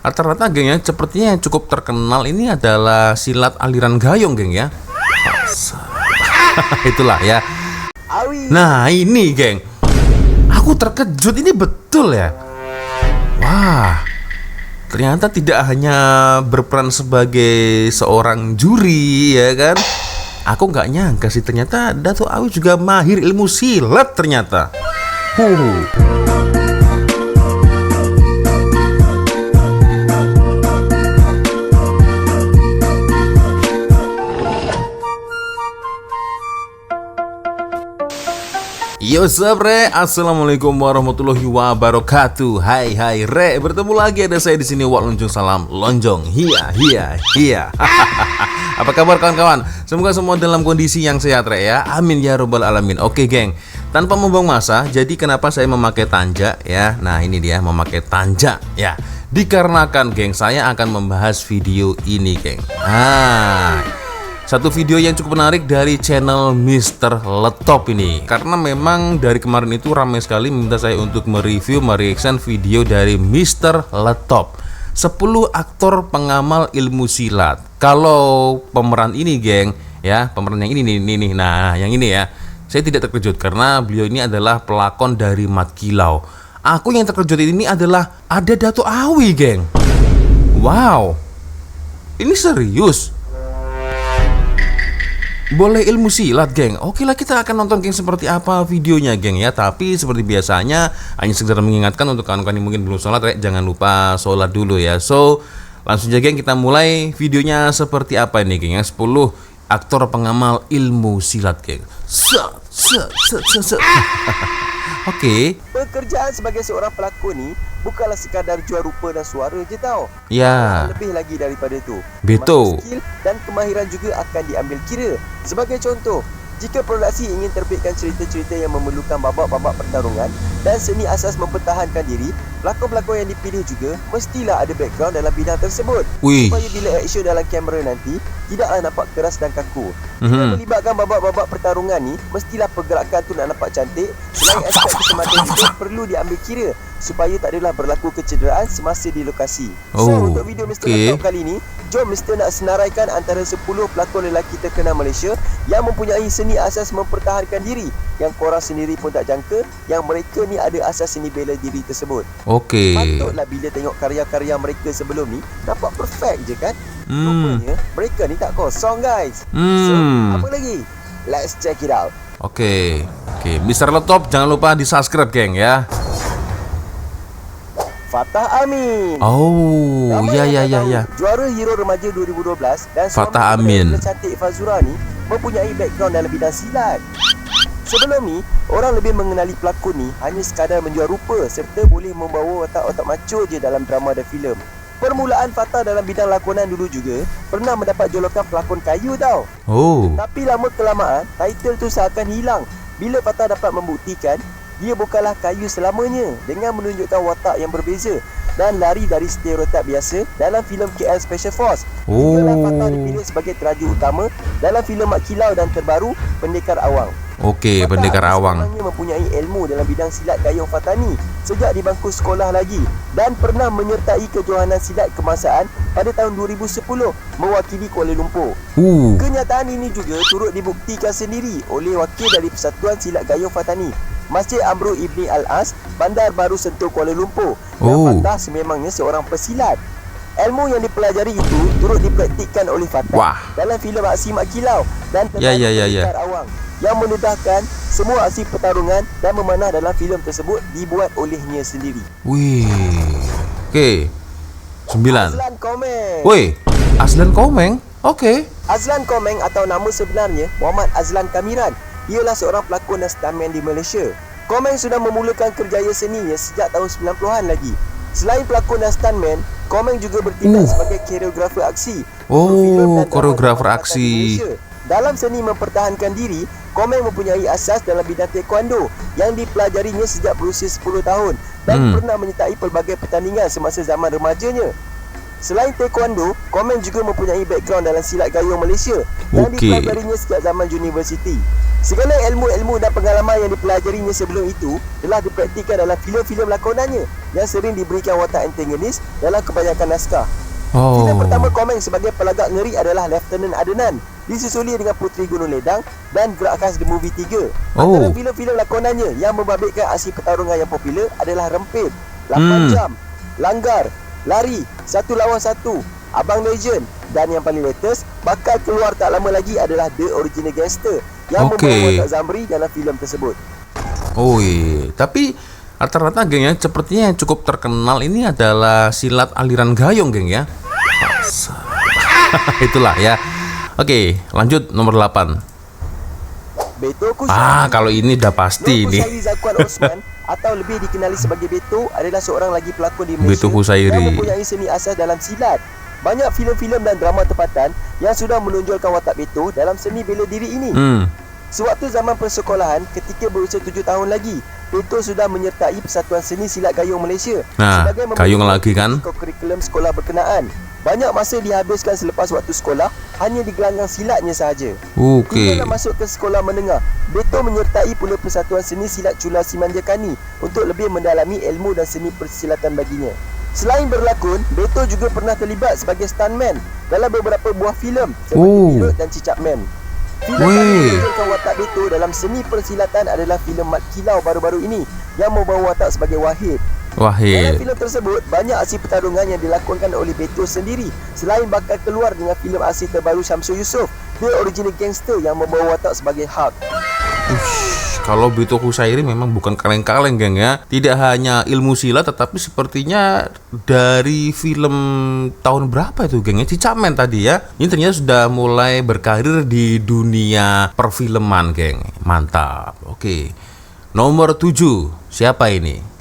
Rata-rata geng ya, sepertinya yang cukup terkenal ini adalah silat aliran gayung geng ya. Itulah ya. Nah ini geng, aku terkejut, ini betul ya. Wah, ternyata tidak hanya berperan sebagai seorang juri ya kan. Aku nggak nyangka sih ternyata Dato' Awi juga mahir ilmu silat ternyata. Yo sabre, assalamualaikum warahmatullahi wabarakatuh. Hai re, bertemu lagi ada saya di sini Wak Lonjong Salam Lonjong. Hiya. Apa kabar kawan-kawan? Semoga semua dalam kondisi yang sehat re ya. Amin ya robbal alamin. Oke geng, tanpa membuang masa, jadi kenapa saya memakai tanja ya? Nah ini dia memakai tanja ya. Dikarenakan geng, saya akan membahas video ini geng. Satu video yang cukup menarik dari channel Mr. Letop ini. Karena memang dari kemarin itu ramai sekali minta saya untuk mereview, mereaction video dari Mr. Letop 10 aktor pengamal ilmu silat. Kalau pemeran ini geng ya, pemeran yang ini nih. Nah yang ini ya, saya tidak terkejut karena beliau ini adalah pelakon dari Mat Kilau. Aku yang terkejut ini adalah ada Dato' Awi geng. Wow, ini serius. Boleh ilmu silat geng. Oke lah, kita akan nonton geng seperti apa videonya geng ya. Tapi seperti biasanya hanya sekedar mengingatkan untuk kawan-kawan yang mungkin belum sholat, jangan lupa sholat dulu ya. So langsung aja geng, kita mulai videonya seperti apa ini geng ya. 10 aktor pengamal ilmu silat geng. Oke. Pekerjaan sebagai seorang pelakon ni bukanlah sekadar jual rupa dan suara je tau. Ya. Lebih lagi daripada itu. Betul. Skill dan kemahiran juga akan diambil kira. Sebagai contoh, jika produksi ingin terbitkan cerita-cerita yang memerlukan babak-babak pertarungan dan seni asas mempertahankan diri, pelakon-pelakon yang dipilih juga mestilah ada background dalam bidang tersebut. Supaya bila action dalam kamera nanti tidaklah nampak keras dan kaku. Jika melibatkan babak-babak pertarungan ni, mestilah pergerakan tu nak nampak cantik. Selain aspek keselamatan juga perlu diambil kira supaya tak adalah berlaku kecederaan semasa di lokasi. So untuk video Mr. Letop kali ni, jom Mr. nak senaraikan antara 10 pelakon lelaki terkenal Malaysia yang mempunyai seni asas mempertahankan diri, yang korang sendiri pun tak jangka yang mereka ni ada asas seni bela diri tersebut. Patutlah bila tengok karya-karya mereka sebelum ni nampak perfect je kan. Rupanya mereka ni tak kosong guys. So apa lagi? Let's check it out. Oke, Mr. Letop jangan lupa di subscribe geng ya. Fatah Amin. Ya. Juara Hero Remaja 2012 dan Fatah Amin. Cantik Fazura ni mempunyai background dalam bidang silat. Sebelum ni, orang lebih mengenali pelakon ni hanya sekadar menjual rupa serta boleh membawa watak-watak macho je dalam drama dan filem. Permulaan Fatah dalam bidang lakonan dulu juga pernah mendapat julukan pelakon kayu tau. Tapi lama kelamaan, title tu seakan hilang bila Fatah dapat membuktikan dia bukanlah kayu selamanya dengan menunjukkan watak yang berbeza dan lari dari stereotip biasa dalam filem KL Special Force. Hinggalah Fatah dipilih sebagai teraja utama dalam filem Mat Kilau dan terbaru Pendekar Awang. Pendekar Awang. Fatah mempunyai ilmu dalam bidang silat gayung Fatani sejak di bangku sekolah lagi dan pernah menyertai kejohanan silat kebangsaan pada tahun 2010 mewakili Kuala Lumpur. Kenyataan ini juga turut dibuktikan sendiri oleh wakil dari Persatuan Silat Gayung Fatani, Masjid Amro Ibni Al-As, Bandar Baru Sentul, Kuala Lumpur. Dan Fatah sememangnya seorang pesilat. Ilmu yang dipelajari itu turut dipraktikkan oleh Fatah dalam filem aksi Mat Kilau dan Pendekar Awang yang mendedahkan semua aksi pertarungan dan memanah dalam filem tersebut dibuat olehnya sendiri. 9. Azlan Komeng. Azlan Komeng? Azlan Komeng atau nama sebenarnya Muhammad Azlan Kamiran. Ialah seorang pelakon dan stuntman di Malaysia. Komeng sudah memulakan kerjaya seninya sejak tahun 90-an lagi. Selain pelakon dan stuntman, Komeng juga bertindak sebagai koreografer aksi. Koreografer aksi. Dalam seni mempertahankan diri, Komeng mempunyai asas dalam bidang taekwondo yang dipelajarinya sejak berusia 10 tahun dan pernah menyertai pelbagai pertandingan semasa zaman remajanya. Selain taekwondo, Komeng juga mempunyai background dalam silat gayung Malaysia yang dipelajarinya sejak zaman universiti. Segala ilmu-ilmu dan pengalaman yang dipelajarinya sebelum itu telah dipraktikkan dalam filem-filem lakonannya. yang sering diberikan watak antagonis dalam kebanyakan naskah. Oh. Filem pertama Komeng sebagai pelagak ngeri adalah Lieutenant Adenan, disusuli dengan Puteri Gunung Ledang dan Gerak Khas The Movie 3. Antara filem-filem lakonannya yang membabitkan aksi pertarungan yang popular adalah Rempit, 8 Jam, Langgar, Lari, 1 lawan 1, Abang Legend, dan yang paling latest bakal keluar tak lama lagi adalah The Original Gangster yang membawa watak Zamri dalam filem tersebut. Tapi rata-rata geng ya, sepertinya yang cukup terkenal ini adalah silat aliran gayong geng ya. Itulah ya. Oke, lanjut nomor 8. Beto Kushairi. Kalau ini udah pasti ini. Kushairi Zakwan Osman atau lebih dikenali sebagai Beto adalah seorang lagi pelakon di Malaysia Beto Kushairi yang mempunyai seni asas dalam silat. Banyak filem-filem dan drama tempatan yang sudah menonjolkan watak Beto dalam seni bela diri ini. Sewaktu zaman persekolahan, ketika berusia 7 tahun lagi, Beto sudah menyertai Persatuan Seni Silat Gayung Malaysia sebagai gayung lagi kan kurikulum sekolah berkenaan. Banyak masa dihabiskan selepas waktu sekolah hanya di gelanggang silatnya sahaja. Hingga masuk ke sekolah menengah, Beto menyertai pula Persatuan Seni Silat Chula Simanjakani untuk lebih mendalami ilmu dan seni persilatan baginya. Selain berlakon, Beto juga pernah terlibat sebagai stuntman dalam beberapa buah filem seperti Pirut dan Cicak Man. Filem yang menunjukkan watak Beto dalam seni persilatan adalah filem Mat Kilau baru-baru ini yang membawa watak sebagai Wahid. Dalam filem tersebut, banyak aksi pertarungan yang dilakonkan oleh Beto sendiri selain bakal keluar dengan filem aksi terbaru Syamsul Yusof, The Original Gangster yang membawa watak sebagai Hulk. Kalau Beto Kushairi memang bukan kaleng-kaleng geng ya. Tidak hanya ilmu silat tetapi sepertinya dari film tahun berapa itu geng ya, Cicak Man tadi ya. Ini ternyata sudah mulai berkarir di dunia perfilman geng. Mantap. Oke. Nomor 7. Siapa ini?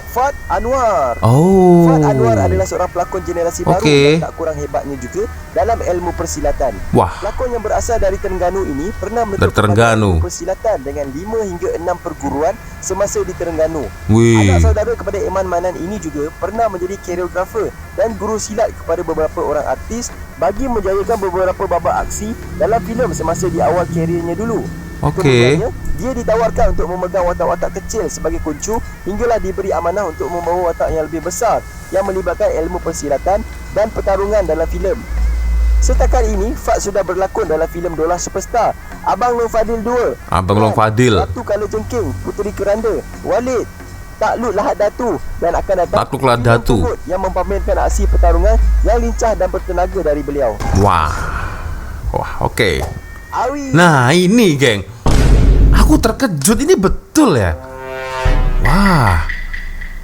Fad Anwar. Fad Anwar adalah seorang pelakon generasi baru yang tak kurang hebatnya juga dalam ilmu persilatan. Pelakon yang berasal dari Terengganu ini pernah menuntut ilmu persilatan dengan 5 hingga 6 perguruan semasa di Terengganu. Anak saudara kepada Iman Manan ini juga pernah menjadi koreografer dan guru silat kepada beberapa orang artis bagi menjayakan beberapa babak aksi dalam filem semasa di awal keriernya dulu. Kemudiannya, dia ditawarkan untuk memegang watak-watak kecil sebagai kuncu hinggalah diberi amanah untuk membawa watak yang lebih besar yang melibatkan ilmu persilatan dan pertarungan dalam filem. Setakat ini, Fad sudah berlakon dalam filem Dolar Superstar, Abang Long Fadil 2, Abang Long Fadil, Ratu Kala Jengking, Puteri Keranda, Walid, Takluk Lahad Datu dan akan datang Takluk Lahad Datu yang mempamerkan aksi pertarungan yang lincah dan bertenaga dari beliau. Oke. Nah ini geng, aku terkejut, ini betul ya.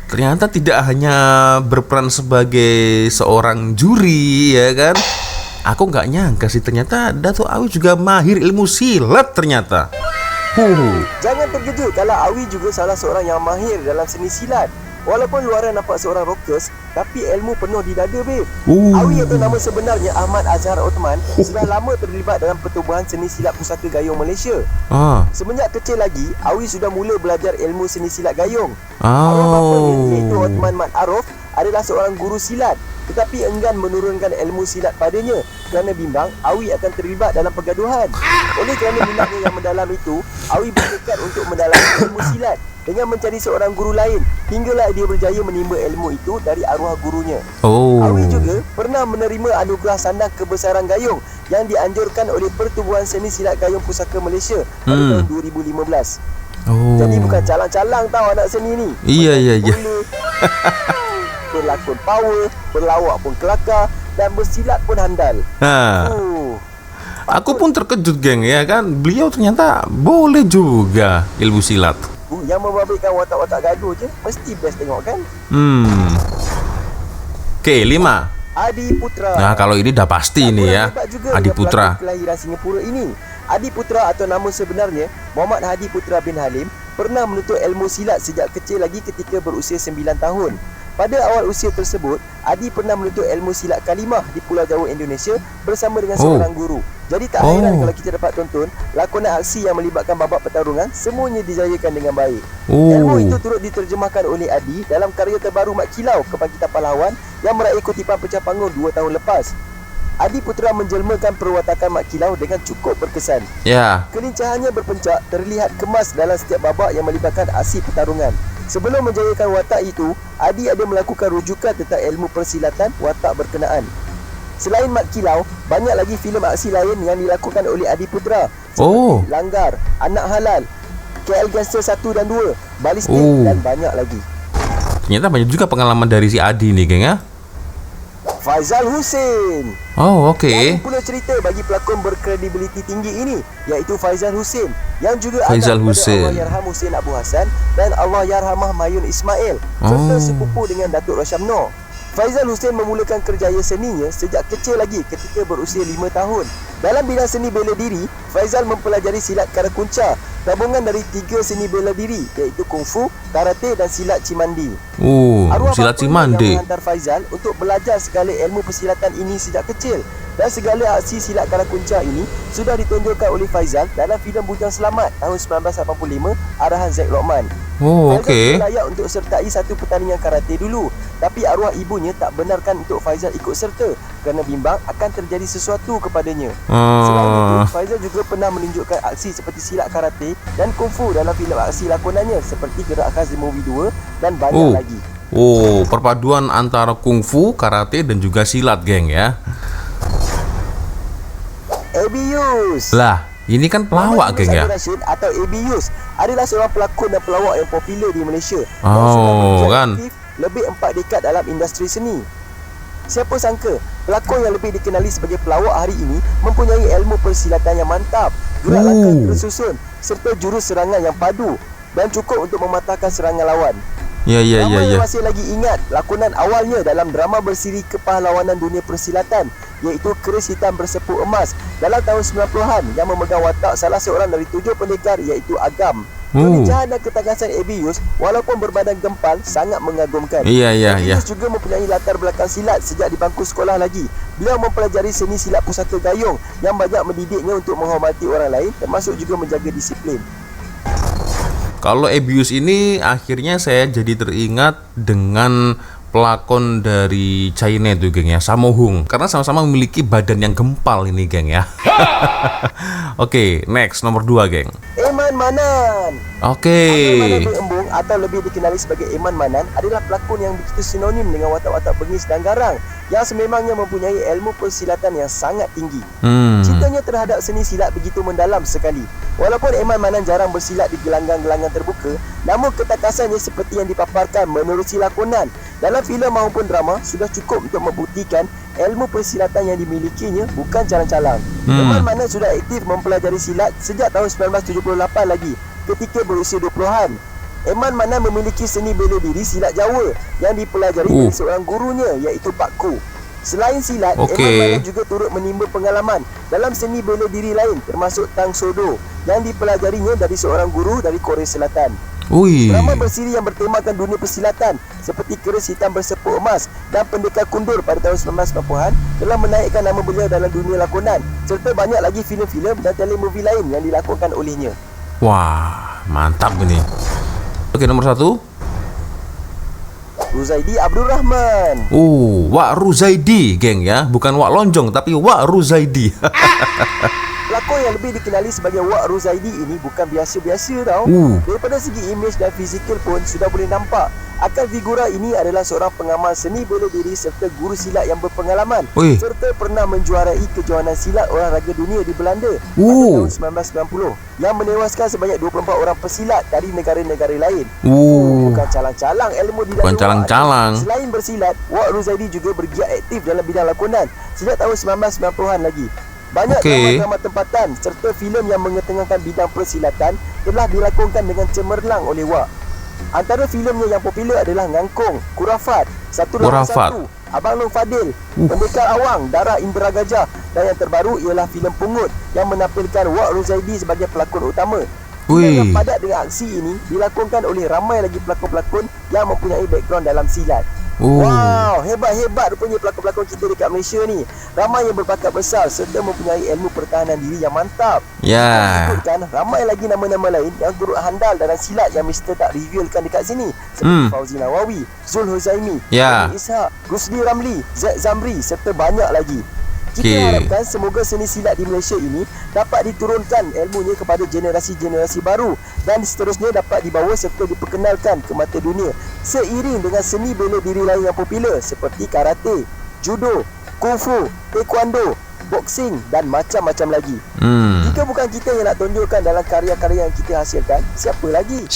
Ternyata tidak hanya berperan sebagai seorang juri ya kan. Aku nggak nyangka sih ternyata Dato' Awi juga mahir ilmu silat ternyata. Jangan terkejut kalau Awi juga salah seorang yang mahir dalam seni silat. Walaupun luaran nampak seorang rockers, tapi ilmu penuh di dada, babe. Awi atau nama sebenarnya Ahmad Azhar Othman sudah lama terlibat dalam pertubuhan seni silat Pusaka Gayung Malaysia. Semenjak kecil lagi, Awi sudah mula belajar ilmu seni silat gayung. Ayah bapanya iaitu Othman Mat Arif adalah seorang guru silat, tetapi enggan menurunkan ilmu silat padanya kerana bimbang Awi akan terlibat dalam pergaduhan. Oleh kerana minatnya yang mendalam itu, Awi bertekad untuk mendalami ilmu silat dengan mencari seorang guru lain hinggalah dia berjaya menimba ilmu itu dari arwah gurunya. Awi juga pernah menerima anugerah sandang kebesaran gayung yang dianjurkan oleh Pertubuhan Seni Silat Gayung Pusaka Malaysia pada tahun 2015. Jadi bukan calang-calang tahu anak seni ni. Iya. Berlakon power, berlawak pun kelakar dan bersilat pun handal. Aku pun terkejut geng ya kan. Beliau ternyata boleh juga ilmu silat. Yang membabitkan watak-watak gaduh je mesti best tengok kan. Oke, 5. Adi Putra. Nah, kalau ini dah pasti ini ya. Adi Putra. Kelahiran Singapura ini. Adi Putra atau nama sebenarnya Muhammad Hadi Putra bin Halim pernah menuntut ilmu silat sejak kecil lagi ketika berusia 9 tahun. Pada awal usia tersebut, Adi pernah menuntut ilmu silat kalimah di Pulau Jawa, Indonesia bersama dengan seorang guru. Jadi tak heran kalau kita dapat tonton lakonan aksi yang melibatkan babak pertarungan semuanya dijayakan dengan baik. Ilmu itu turut diterjemahkan oleh Adi dalam karya terbaru Mat Kilau, Kebangkitan Pahlawan yang meraih kutipan pecah panggung 2 tahun lepas. Adi Putra menjelmakan perwatakan Mat Kilau dengan cukup berkesan. Kelincahannya berpencak, terlihat kemas dalam setiap babak yang melibatkan aksi pertarungan. Sebelum menjayakan watak itu, Adi ada melakukan rujukan tentang ilmu persilatan watak berkenaan. Selain Mat Kilau, banyak lagi filem aksi lain yang dilakukan oleh Adi Putra seperti Langgar, Anak Halal, KL Gangster 1 dan 2, Balistik dan banyak lagi. Ternyata banyak juga pengalaman dari si Adi nih, geng ya. Faizal Hussein. Oh, oke. Yang pula cerita bagi pelakon berkredibiliti tinggi ini, iaitu Faizal Hussein, yang juga Faizal anak Hussein. kepada Allahyarham Hussein Abu Hassan dan Allahyarhamah Mayun Ismail, serta sepupu dengan Datuk Rosyam Noor. Faizal Hussein memulakan kerjaya seninya sejak kecil lagi ketika berusia 5 tahun. Dalam bidang seni bela diri, Faizal mempelajari silat karakunca, gabungan dari 3 seni bela diri, iaitu kungfu, karate dan silat cimandi. Silat cimandi. Yang menghantar Faizal untuk belajar segala ilmu persilatan ini sejak kecil. Dan segala aksi silat karakunca ini sudah ditonjolkan oleh Faizal dalam filem Bujang Selamat tahun 1985 arahan Zack Lokman. Faizal layak untuk sertai satu pertandingan karate dulu, tapi arwah ibunya tak benarkan untuk Faizal ikut serta kerana bimbang akan terjadi sesuatu kepadanya. Selain itu, Faizal juga pernah menunjukkan aksi seperti silat karate dan kungfu dalam filem aksi lakonannya seperti Gerak Khas The Movie 2 dan banyak lagi. Perpaduan antara kungfu, karate dan juga silat, geng ya. Abiyus. Lah, ini kan pelawak, geng ya. Rashid atau Abiyus adalah seorang pelakon dan pelawak yang popular di Malaysia. Kan. Lebih 4 dekad dalam industri seni. Siapa sangka pelakon yang lebih dikenali sebagai pelawak hari ini mempunyai ilmu persilatan yang mantap, gerak langkah tersusun serta jurus serangan yang padu dan cukup untuk mematahkan serangan lawan. Ramai masih lagi ingat lakonan awalnya dalam drama bersiri kepahlawanan dunia persilatan, iaitu Keris Hitam Berseput Emas dalam tahun 90-an yang memegang watak salah seorang dari 7 pendekar, iaitu Agam. Kelincahan dan ketangkasan Abiyus walaupun berbadan gempal sangat mengagumkan. Abiyus juga mempunyai latar belakang silat sejak di bangku sekolah lagi. Beliau mempelajari seni silat pusaka gayung yang banyak mendidiknya untuk menghormati orang lain, termasuk juga menjaga disiplin. Kalau Abiyus ini akhirnya saya jadi teringat dengan pelakon dari China itu, geng ya, Sammo Hung, karena sama-sama memiliki badan yang gempal ini, geng ya. Oke, next nomor 2, geng. Eman Manan. Eman Manan bin Embung atau lebih dikenali sebagai Eman Manan adalah pelakon yang begitu sinonim dengan watak-watak bengis dan garang yang sememangnya mempunyai ilmu persilatan yang sangat tinggi. Cintanya terhadap seni silat begitu mendalam sekali. Walaupun Eman Manan jarang bersilat di gelanggang-gelanggang terbuka, namun ketangkasannya seperti yang dipaparkan menerusi lakonan dalam filem maupun drama sudah cukup untuk membuktikan ilmu persilatan yang dimilikinya bukan calang-calang. Eman Manan sudah aktif mempelajari silat sejak tahun 1978 lagi ketika berusia 20-an. Eman Manan memiliki seni bela diri silat Jawa yang dipelajari dari seorang gurunya, iaitu Pak Ku. Selain silat, Eman Manan juga turut menimba pengalaman dalam seni bela diri lain termasuk Tang Sodo yang dipelajarinya dari seorang guru dari Korea Selatan. Drama bersiri yang bertemakan dunia persilatan seperti Keris Hitam Berseput Emas dan Pendekar Kundur pada tahun 1990-an telah menaikkan nama beliau dalam dunia lakonan, serta banyak lagi filem-filem dan telemovie lain yang dilakonkan olehnya. Wah, mantap ini. Oke, nomor 1, Ruzaidi Abdul Rahman. Wak Ruzaidi, geng ya, bukan Wak Lonjong tapi Wak Ruzaidi. Pelakon yang lebih dikenali sebagai Wak Ruzaidi ini bukan biasa-biasa tau. Daripada segi imej dan fizikal pun sudah boleh nampak akan figura ini adalah seorang pengamal seni bela diri serta guru silat yang berpengalaman, serta pernah menjuarai kejohanan silat olahraga dunia di Belanda pada tahun 1990 yang menewaskan sebanyak 24 orang pesilat dari negara-negara lain. Bukan calang-calang ilmu di dalam. Selain bersilat, Wak Ruzaidi juga bergiat aktif dalam bidang lakonan sejak tahun 1990-an lagi. Banyak drama-drama tempatan serta filem yang mengetengahkan bidang persilatan telah dilakonkan dengan cemerlang oleh Wak. Antara filemnya yang popular adalah Ngangkong, Kurafat, 181, Abang Long Fadil, Pendekar Awang, Darah Indra Gajah, dan yang terbaru ialah filem Pungut yang menampilkan Wak Ruzaidi sebagai pelakon utama. Filem yang padat dengan aksi ini dilakonkan oleh ramai lagi pelakon-pelakon yang mempunyai background dalam silat. Wow, hebat-hebat rupanya pelakon-pelakon kita dekat Malaysia ni. Ramai yang berbakat besar serta mempunyai ilmu pertahanan diri yang mantap. Sebutkan ramai lagi nama-nama lain yang turut handal dalam silat yang Mr. tak revealkan dekat sini, seperti Fauzi Nawawi, Zul Huzaimi, Ishaq, Rusdi Ramli, Zaid Zamri serta banyak lagi. Kita harapkan semoga seni silat di Malaysia ini dapat diturunkan ilmunya kepada generasi-generasi baru dan seterusnya dapat dibawa serta diperkenalkan ke mata dunia seiring dengan seni bela diri lain yang popular seperti karate, judo, kungfu, taekwondo, boxing dan macam-macam lagi. Jika bukan kita yang nak tunjukkan dalam karya-karya yang kita hasilkan, siapa lagi?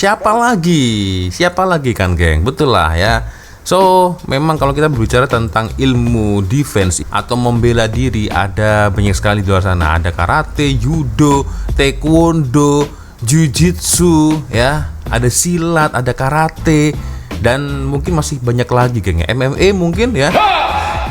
Siapa lagi kan, geng? Betul lah ya. So, memang kalau kita berbicara tentang ilmu defense atau membela diri, ada banyak sekali di luar sana. Ada karate, judo, taekwondo, jujitsu, ya, ada silat, ada karate, dan mungkin masih banyak lagi, geng. MMA mungkin ya.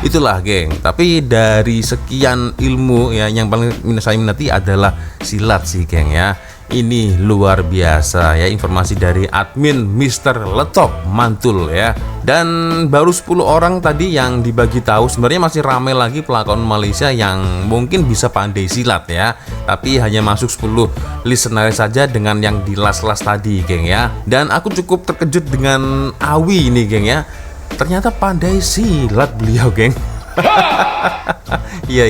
Itulah, geng. Tapi dari sekian ilmu ya, yang paling saya minati adalah silat sih, geng ya. Ini luar biasa ya, informasi dari admin Mr. Letop mantul ya. Dan baru 10 orang tadi yang dibagi tahu. Sebenarnya masih ramai lagi pelakon Malaysia yang mungkin bisa pandai silat ya, tapi hanya masuk 10 listener saja dengan yang di las-las tadi, geng ya. Dan aku cukup terkejut dengan Awi ini, geng ya. Ternyata pandai silat beliau, geng. Iya.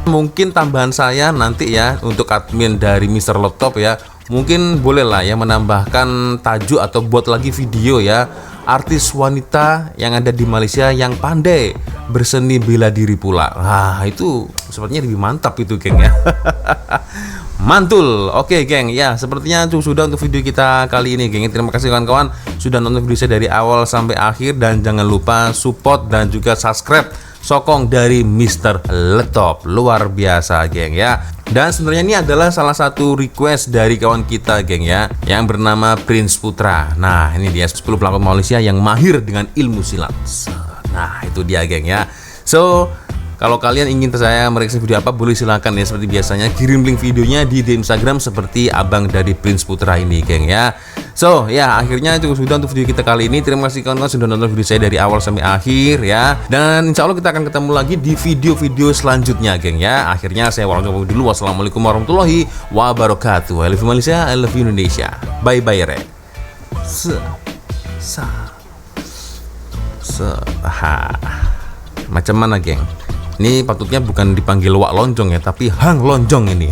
Mungkin tambahan saya nanti ya untuk admin dari Mr. Laptop ya, mungkin boleh lah ya menambahkan tajuk atau buat lagi video ya, artis wanita yang ada di Malaysia yang pandai berseni bela diri pula. Nah, itu sepertinya lebih mantap itu, geng ya. Mantul. Oke, geng ya, sepertinya itu sudah untuk video kita kali ini, geng. Terima kasih kawan-kawan sudah nonton video saya dari awal sampai akhir, dan jangan lupa support dan juga subscribe sokong dari Mr. Letop. Luar biasa, geng ya. Dan sebenarnya ini adalah salah satu request dari kawan kita, geng ya, yang bernama Prince Putra. Nah, ini dia 10 pelakon Malaysia yang mahir dengan ilmu silat. Nah, itu dia, geng ya. So, kalau kalian ingin saya mereaksi video apa, boleh silakan ya, seperti biasanya kirim link videonya di Instagram seperti abang dari Prince Putra ini, geng ya. So ya, akhirnya itu sudah untuk video kita kali ini. Terima kasih kawan-kawan sudah nonton video saya dari awal sampai akhir ya. Dan insya Allah kita akan ketemu lagi di video-video selanjutnya, geng ya. Akhirnya saya walau dulu. Wassalamualaikum warahmatullahi wabarakatuh. I love you Malaysia, I love you Indonesia. Bye bye re. Macam mana, geng? Ini patutnya bukan dipanggil Wak Lonjong ya, tapi Hang Lonjong ini.